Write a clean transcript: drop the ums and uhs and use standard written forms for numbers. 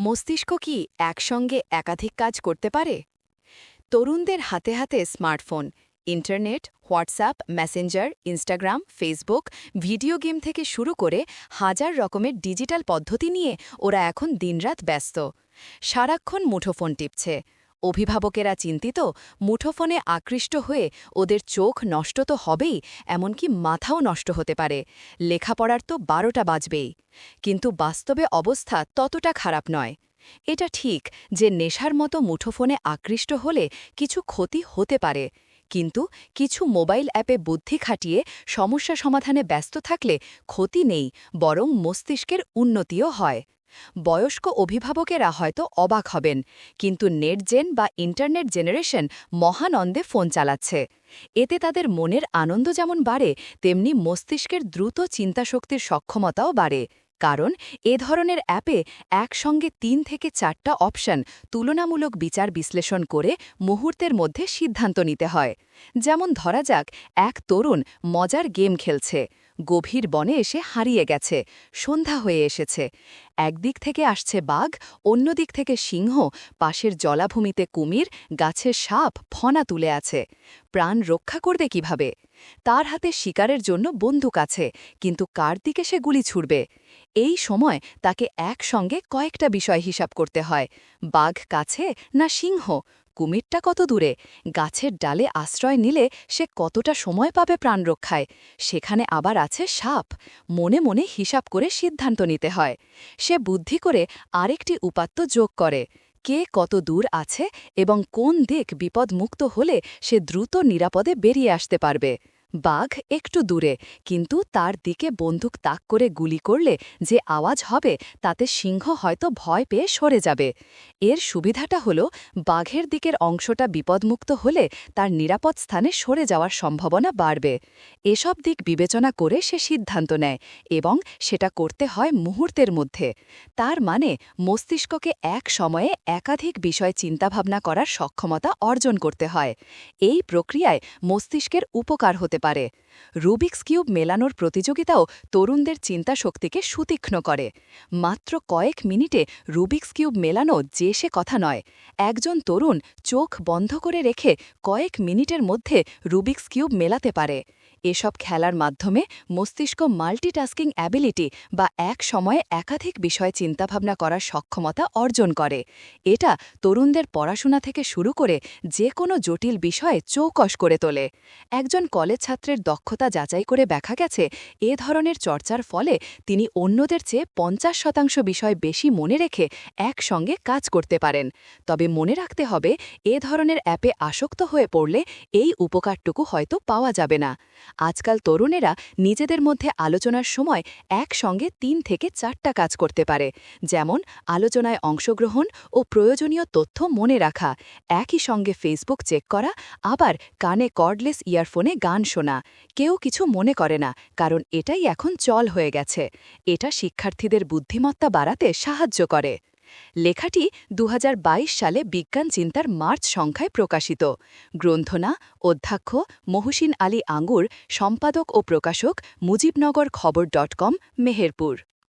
মস্তিষ্ক কি একসঙ্গে একাধিক কাজ করতে পারে? তরুণদের হাতে হাতে smartphone, internet, WhatsApp, Messenger, Instagram, Facebook, video game থেকে শুরু করে হাজার রকমের ডিজিটাল পদ্ধতি নিয়ে ওরা এখন দিনরাত ব্যস্ত। সারাক্ষণ মুঠোফোন টিপছে। অভিভাবকেরা চিন্তিত, মুঠোফোনে আকৃষ্ট হয়ে ওদের চোখ নষ্ট তো হবেই, এমনকি মাথাও নষ্ট হতে পারে। লেখাপড়ার তো 12টা বাজবেই। কিন্তু বাস্তবে অবস্থা ততটা খারাপ নয়। এটা ঠিক যে নেশার মতো মুঠোফোনে আকৃষ্ট হলে কিছু ক্ষতি হতে পারে, কিন্তু কিছু মোবাইল অ্যাপে বুদ্ধি খাটিয়ে সমস্যা সমাধানে ব্যস্ত থাকলে ক্ষতি নেই, বরং মস্তিষ্কের উন্নতিও হয়। বয়স্ক অভিভাবকেরা হয়তো অবাক হবেন, কিন্তু নেটজেন বা ইন্টারনেট জেনারেশন মহানন্দে ফোন চালাচ্ছে। এতে তাদের মনের আনন্দ যেমন বাড়ে, তেমনি মস্তিষ্কের দ্রুত চিন্তাশক্তির সক্ষমতাও বাড়ে। কারণ এ ধরনের অ্যাপে একসঙ্গে ৩ থেকে ৪টা অপশন তুলনামূলক বিচার বিশ্লেষণ করে মুহূর্তের মধ্যে সিদ্ধান্ত নিতে হয়। যেমন ধরা যাক, এক তরুণ মজার গেম খেলছে, গভীর বনে এসে হারিয়ে গেছে, সন্ধ্যা হয়ে এসেছে। একদিক থেকে আসছে বাঘ, অন্য দিক থেকে সিংহ, পাশের জলাভূমিতে কুমির, গাছের সাপ ফনা তুলে আছে। প্রাণ রক্ষা করবে কিভাবে? তার হাতে শিকারের জন্য বন্দুক আছে, কিন্তু কার দিকে সে গুলি ছুড়বে? এই সময় তাকে একসঙ্গে কয়েকটা বিষয় হিসাব করতে হয়। বাঘ কাছে না সিংহ? কুমিরটা কত দূরে? গাছের ডালে আশ্রয় নিলে সে কতটা সময় পাবে প্রাণ রক্ষায়? সেখানে আবার আছে সাপ। মনে মনে হিসাব করে সিদ্ধান্ত নিতে হয়। সে বুদ্ধি করে আরেকটি উপাত্ত যোগ করে, কে কত দূর আছে এবং কোন দিক বিপদমুক্ত হলে সে দ্রুত নিরাপদে বেরিয়ে আসতে পারবে। বাঘ একটু দূরে, কিন্তু তার দিকে বন্দুক তাক করে গুলি করলে যে আওয়াজ হবে তাতে সিংহ হয়তো ভয় পেয়ে সরে যাবে। এর সুবিধাটা হলো, বাঘের দিকের অংশটা বিপদমুক্ত হলে তার নিরাপদ স্থানে সরে যাওয়ার সম্ভাবনা বাড়বে। এসব দিক বিবেচনা করে সে সিদ্ধান্ত নেয়, এবং সেটা করতে হয় মুহূর্তের মধ্যে। তার মানে মস্তিষ্ককে এক সময়ে একাধিক বিষয় চিন্তাভাবনা করার সক্ষমতা অর্জন করতে হয়। এই প্রক্রিয়ায় মস্তিষ্কের উপকার হতে পারে। রুবিক্স কিউব মেলানোর প্রতিযোগিতাও তরুণদের চিন্তাশক্তিকে সুতীক্ষ্ণ করে। মাত্র কয়েক মিনিটে রুবিক্স কিউব মেলানো যে সে কথা নয়। একজন তরুণ চোখ বন্ধ করে রেখে কয়েক মিনিটের মধ্যে রুবিক্স কিউব মেলাতে পারে। এসব খেলার মাধ্যমে মস্তিষ্ক মাল্টিটাস্কিং অ্যাবিলিটি বা এক সময়ে একাধিক বিষয় চিন্তাভাবনা করার সক্ষমতা অর্জন করে। এটা তরুণদের পড়াশোনা থেকে শুরু করে যে কোনো জটিল বিষয়ে চৌকস করে তোলে। একজন কলেজ ছাত্রের দক্ষতা যাচাই করে দেখা গেছে, এ ধরনের চর্চার ফলে তিনি অন্যদের চেয়ে ৫০% বিষয় বেশি মনে রেখে একসঙ্গে কাজ করতে পারেন। তবে মনে রাখতে হবে, এ ধরনের অ্যাপে আসক্ত হয়ে পড়লে এই উপকারটুকু হয়তো পাওয়া যাবে না। আজকাল তরুণেরা নিজেদের মধ্যে আলোচনার সময় একসঙ্গে ৩ থেকে ৪টা কাজ করতে পারে, যেমন আলোচনায় অংশগ্রহণ ও প্রয়োজনীয় তথ্য মনে রাখা, একই সঙ্গে ফেসবুক চেক করা, আবার কানে কর্ডলেস ইয়ারফোনে গান শোনা। কেউ কিছু মনে করে না, কারণ এটাই এখন চল হয়ে গেছে। এটা শিক্ষার্থীদের বুদ্ধিমত্তা বাড়াতে সাহায্য করে। লেখাটি ২০২২ সালে বিজ্ঞান চিন্তার মার্চ সংখ্যায় প্রকাশিত। গ্রন্থনা অধ্যক্ষ মহসিন আলী আঙ্গুর, সম্পাদক ও প্রকাশক মুজিবনগর খবর.com, মেহেরপুর।